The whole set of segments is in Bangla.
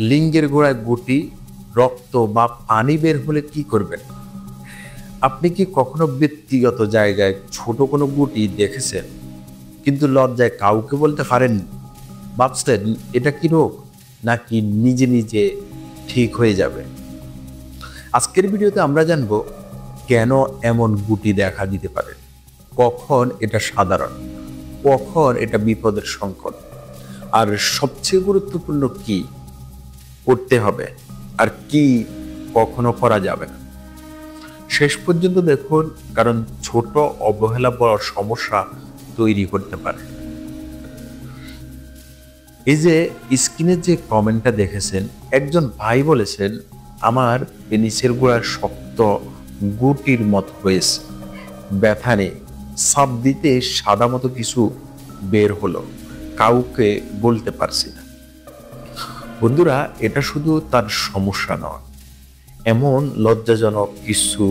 লিঙ্গের গোড়ায় গুটি, রক্ত বা পানি বের হলে কি করবেন? আপনি কি কখনো ব্যক্তিগত জায়গায় ছোট কোনো গুটি দেখেছেন কিন্তু লজ্জায় কাউকে বলতে পারেননি? ভাবছেন এটা কি রোগ নাকি নিজে নিজে ঠিক হয়ে যাবে? আজকের ভিডিওতে আমরা জানবো কেন এমন গুটি দেখা দিতে পারে, কখন এটা সাধারণ, কখন এটা বিপদের সংকট, আর সবচেয়ে গুরুত্বপূর্ণ কি করতে হবে আর কি কখনো করা যাবে না। শেষ পর্যন্ত দেখুন, কারণ ছোট অবহেলা বড় সমস্যা তৈরি করতে পারে। এই যে স্ক্রিনে যে কমেন্টটা দেখেছেন, একজন ভাই বলেছেন আমার পেনিসের গোড়ায় শক্ত গুটির মতো হয়েছে, ব্যথা নেই, সাপ দিতে সাদা মতো কিছু বের হলো, কাউকে বলতে পারছি না। বন্ধুরা, এটা শুধু তার সমস্যা নয়, এমন লজ্জাজনক কিছু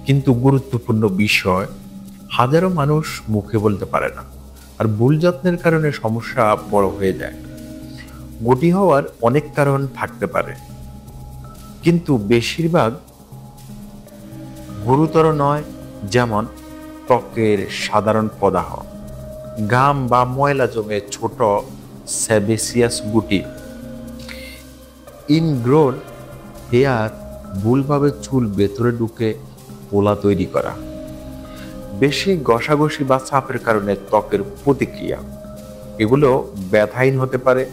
কিন্তু গুরুত্বপূর্ণ বিষয় হাজারো মানুষ মুখে বলতে পারে না, আর ভুল যত্নের কারণে সমস্যা বড় হয়ে যায়। গুটি হওয়ার অনেক কারণ থাকতে পারে, কিন্তু বেশিরভাগ গুরুতর নয়, যেমন ত্বকের সাধারণ প্রদাহ, ঘাম বা ময়লা জমে ছোট সেবেসিয়াস গুটি, ইনগ্রোন হেয়ার, ভুলভাবে চুল ভেতরে ঢুকে পোলা তৈরি করা, বেশি ঘষাঘষি বা চাপের কারণে ত্বকের প্রতিক্রিয়া, এগুলো ব্যথাহীন হতে পারে,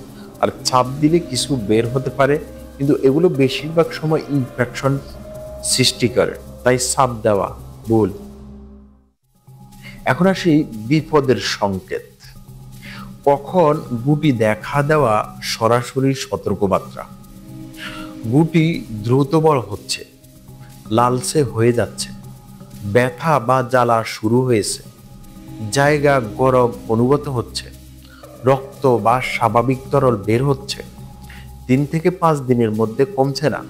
আর চাপ দিলে কিছু বের হতে পারে, কিন্তু এগুলো বেশিরভাগ সময় ইনফেকশন সৃষ্টি করে, তাই চাপ দেওয়া ভুল। এখন আসি বিপদের সংকেত। কখন গুটি দেখা দেওয়া সরাসরি সতর্কবার্তা। গুটি দ্রুত বড় হচ্ছে, লালচে হয়ে যাচ্ছে, ব্যথা বা জ্বালা শুরু হয়েছে, জায়গা গরম অনুভূত হচ্ছে, রক্ত বা স্বাভাবিক তরল বের হচ্ছে, 3 থেকে 5 দিনের মধ্যে কমছে না,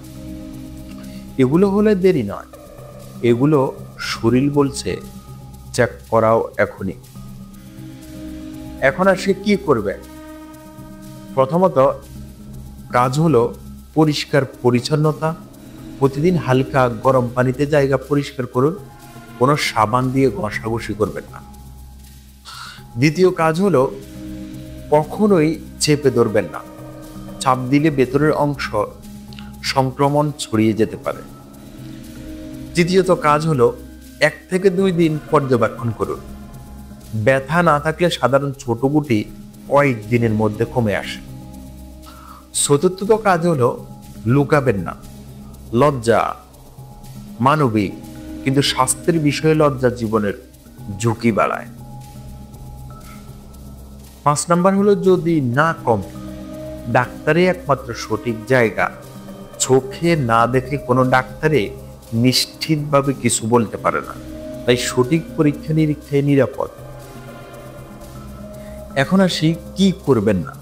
এগুলো হলে দেরি নয়, এগুলো শরীর বলছে চেক করাও এখনই। এখন আসে কি করবে। প্রথমত কাজ হলো পরিষ্কার পরিচ্ছন্নতা, প্রতিদিন হালকা গরম পানিতে জায়গা পরিষ্কার করুন, কোনো সাবান দিয়ে ঘষাঘষি করবেন না। দ্বিতীয় কাজ হলো কখনোই চেপে ধরবেন না, চাপ দিলে ভেতরের অংশ সংক্রমণ ছড়িয়ে যেতে পারে। তৃতীয়ত কাজ হলো 1 থেকে 2 দিন পর্যবেক্ষণ করুন, ব্যথা না থাকলে সাধারণ ছোট গুটি কয়েক দিনের মধ্যে কমে আসে। চতুর্থত কাজ হলো লুকাবেন না, লজ্জা মানবিক, কিন্তু স্বাস্থ্যের বিষয়ে লজ্জা জীবনের ঝুঁকি বাড়ায়। 5 নাম্বার হলো যদি না কমে, ডাক্তারই একমাত্র সঠিক জায়গা, চোখে না দেখে কোনো ডাক্তারে নিশ্চিতভাবে কিছু বলতে পারে না, তাই সঠিক পরীক্ষা নিরীক্ষায় নিরাপদ। এখন আসি কি করবেন না।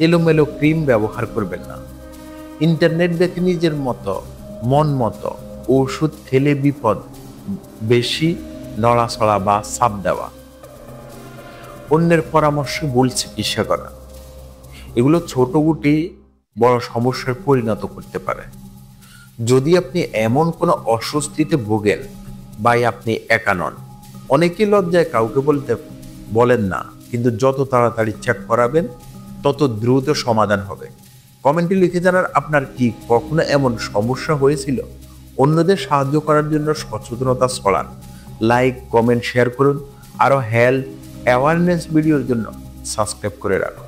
এলোমেলো ক্রিম ব্যবহার করবেন না, ইন্টারনেট দেখে নিজের মতো মন মতো ওষুধ খেলে বিপদ, বেশি নড়াচড়া বা চাপ দেওয়া, অন্যের পরামর্শে ভুল চিকিৎসা করা, এগুলো ছোট গুটি বড় সমস্যার পরিণত করতে পারে। যদি আপনি এমন কোনো অস্বস্তিতে ভোগেন বা আপনি একা নন, অনেকে লজ্জায় কাউকে বলেন না, কিন্তু যত তাড়াতাড়ি চেক করাবেন তত দ্রুত সমাধান হবে। কমেন্টে লিখে জানান আপনার কি কখনো এমন সমস্যা হয়েছিল। অন্যদের সাহায্য করার জন্য সচেতনতা ছড়ান, লাইক কমেন্ট শেয়ার করুন, আরো হেলথ অ্যাওয়ারনেস ভিডিওর জন্য সাবস্ক্রাইব করে রাখুন।